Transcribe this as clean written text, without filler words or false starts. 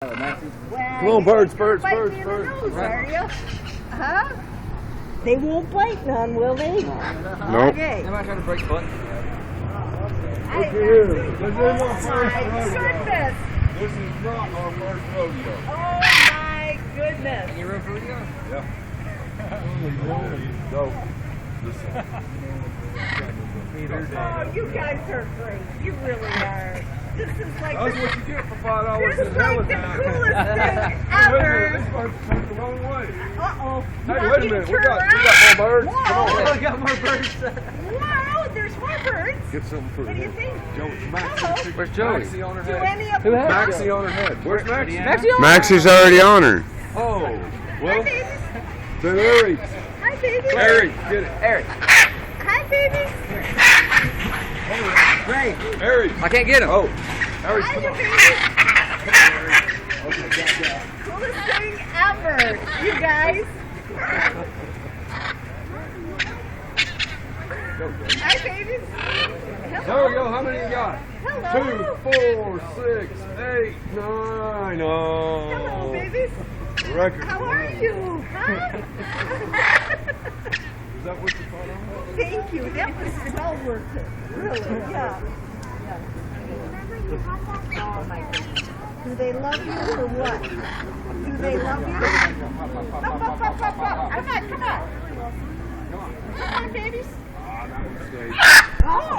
Well, Come on, birds. Nose, are you? Huh? They won't bite none, will they? Nope. Okay. Am I trying to break foot? My goodness. This is not our first rodeo. Oh my goodness. You room for rodeo? Yeah. No. Oh, you guys are great. You really are. This is like That's what you get for $5 this in is like Helen the now. coolest thing This ever. person went the wrong way. Uh-oh. Hey, wait a minute. We got more birds. Whoa. Come on. We got more birds. Wow, there's more birds. Get something for What do you think? Maxie. Where's Joey? Maxie on her Do head. any of Who them has come? Maxie on her head. Where's Maxie? Maxie? Maxie? on? Maxie's already on her. Oh. Hi, Well, babies. then Eric. Hi, babies. Eric, get it. Eric. Hi, babies. Great. Eric. I can't get him. Oh. Eric, Hi, come you on. babies. Okay, Coolest thing ever, you guys. Hi, babies. There we Hello. go. How many you got? Hello. 2, 4, 6, 8, 9. Oh. Hello, babies. Record. How are you? Huh? Is that what you thought on? Thank you. That was well worth it. Really, yeah. Oh, my goodness. Do they love you or what? Do they love you? Up, up, up, up, up. Come on, come on. Come on, babies. Ah, that was safe. Oh.